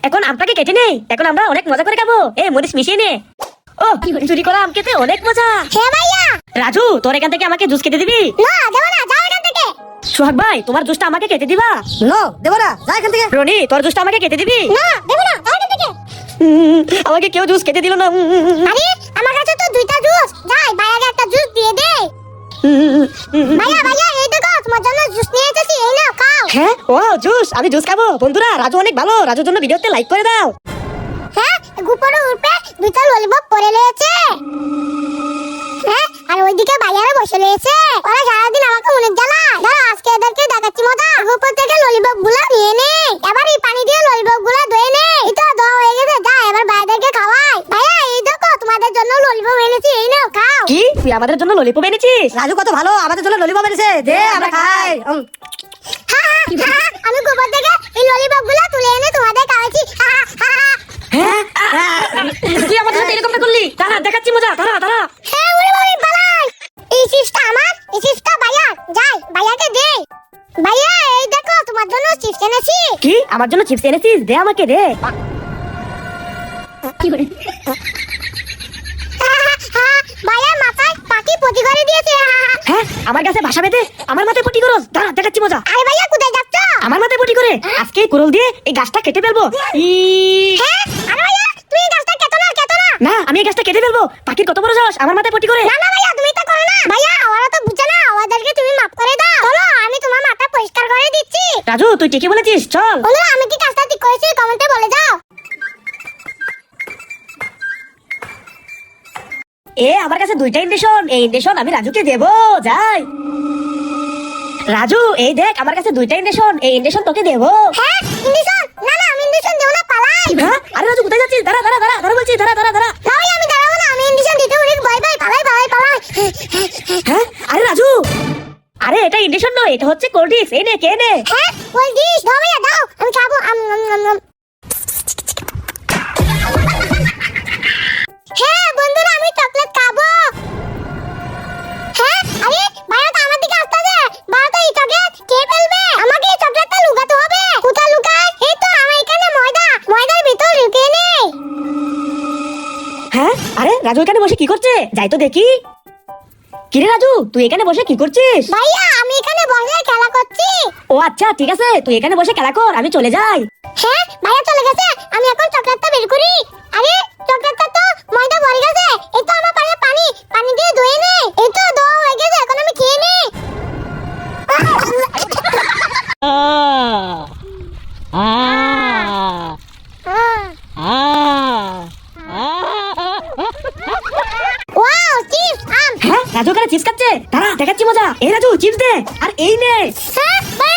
এখন আমটাকে কেটে নেই, এখন আমরা অনেক মজা করে খাবো। মরিচ মিশিয়ে নে। ও চুরি করা আম খেতে অনেক মজা। হ্যাঁ ভাইয়া। রাজু তোর এখান থেকে আমাকে জুস কেটে দিবি? না দেব না, যাও এখান থেকে। সোহাগ ভাই তোমার জুসটা আমাকে কেটে দিবা? নো দেব না, যা এখান থেকে। রনি তোর জুসটা আমাকে কেটে দিবি? না দেব না, যাও এখান থেকে। আমাকে কেউ জুস কেটে দিল না। আরে আমার কাছে তো দুইটা জুস, যাই ভাইয়াকে একটা জুস দিয়ে দে। ভাইয়া ভাইয়া এই দেখো তোমার জন্য জুস নিয়ে এসেছি, এই নাও খাও। হ্যাঁ ও জুস, আমি জুস খাবো। বন্ধুরা রাজু অনেক ভালো, রাজুর জন্য ভিডিওতে লাইক করে দাও। হ্যাঁ গুপরে উঠবে দুইটা ললিপপ পরে রয়েছে। হ্যাঁ আর ওইদিকে ভাইয়ারা বসে রয়েছে, ওরা সারাদিন আমাকে অনেক জ্বালায়। ধরো আজকে এদেরকে দেখাচ্ছি মজা। উপর থেকে ললিপপ গুলা নিয়ে নে, এবার এই পানি দিয়ে ললিপপ গুলা ধুয়ে নে। এই তো ধোয়া হয়ে গেছে, যা এবার ভাইয়াদেরকে খাওয়াই। ভাইয়া এই দেখো তোমাদের জন্য ললিপপ এনেছি, এই নাও খাও। কি তুই আমাদের জন্য ললিপপ এনেছিস? রাজু কত ভালো, আমাদের জন্য ললিপপ এনেছে, দে আমরা খাই। আমি গোবর থেকে এই ললিপপ গুলা তুলে এনে তোমাদের খাওয়াচ্ছি। তুই আমাদের সাথে এরকমটা করলি? দাঁড়া দেখাচ্ছি মজা, দাঁড়া দাঁড়া। হ্যাঁ ওরে বাবা পালাই। এই চিপসটা আমার, এই চিপসটা ভাইয়া, যাই ভাইয়াকে দে। ভাইয়া এই দেখো তোমার জন্য চিপস এনেছি। কি আমার জন্য চিপস এনেছিস? দে আমাকে দে। ভাইয়ার মাথায় পাখি পটি করে দিয়েছে। হ্যাঁ আমার কাছে ভাষা বেঁধে আমার মাথায় পটি করস? দাঁড়া দেখাচ্ছি মজা। আরে ভাইয়া কোথায় যাচ্ছ? আমার মাথায় পটি করে আজকে এই কুড়ুল দিয়ে এই গাছটা কেটে ফেলবো। হ্যাঁ আরে ভাইয়া তুমি এই গাছটা কেটো না, কেটো না। না আমি এই গাছটা কেটে ফেলবো। পাখির কত বড় সাহস আমার মাথায় পটি করে। না না ভাইয়া তুমি এটা করো না। ভাইয়া ওরা তো বুঝে না, ওদেরকে তুমি মাফ করে দাও। চলো আমি তোমার মাথা পরিষ্কার করে দিচ্ছি। রাজু তুই ঠিকই বলেছিস, চল। বন্ধুরা আমি কি কাজটা ঠিক করেছি কমেন্টে বলে দাও। আমার কাছে দুইটা ইন্ডেশন, এই ইন্ডেশন আমি রাজুকে দেবো। যাই রাজু এই দেখ আমার কাছে দুইটা ইন্ডেশন, এই ইন্ডেশন তোকে দেবো। হ্যাঁ ইন্ডিশন। না না আমি ইন্ডিশন দেব না, পালাই। হ্যাঁ আরে রাজু কোথায় যাচ্ছিস? দাঁড়া দাঁড়া দাঁড়া দাঁড়া বলছি, দাঁড়া দাঁড়া দাঁড়া। না ভাই আমি দাঁড়াবো না, আমি ইন্ডিশন দিতে অনেক ভয় পাই, পালাই পালাই পালাই। হ্যাঁ আরে রাজু, আরে এটা ইন্ডেশন নয়, এটা হচ্ছে কোল্ড ড্রিঙ্কস। এই নে কে নে। হ্যাঁ বল দিস, দাও ভাইয়া দাও, আমি খাবো। হ্যাঁ বন্ধুরা আমি চকলেট খাবো। হ্যাঁ আরে ভাইয়া তো আমার দিকে আসতে দে, ভাইয়া তো এই চকলেট খেয়ে ফেলবে। আমাকে এই চকলেটটা লুকাতে হবে। কোথায় লুকাই? এই তো আমার এখানে ময়দার ভিতর লুকিয়ে নেই। হ্যাঁ আরে রাজু এখানে বসে কি করছে? যাই তো দেখি। কিরে রাজু তুই এখানে বসে কি করছিস? ভাইয়া আমি এখানে বসে খেলা করছি। ও আচ্ছা ঠিক আছে, তুই এখানে বসে খেলা কর, আমি চলে যাই। হ্যাঁ ভাইয়া চলে গেছে, আমি এখন চকলেটটা বের করি। আরে চকলেটটা তো ময়দা ভরে গেছে। এই তো আমার পায়ে পানি দিয়ে ধুয়ে নে। এই তো ধোয়া হয়ে গেছে, এখন আমি খেয়ে নেই। ওয়াও চিপস আম। হ্যাঁ রাজু এখানে চিপস খাচ্ছে, দাঁড়া দেখাচ্ছি মজা। এই রাজু চিপস দে, আর এই নে। হ্যাঁ ভাইয়া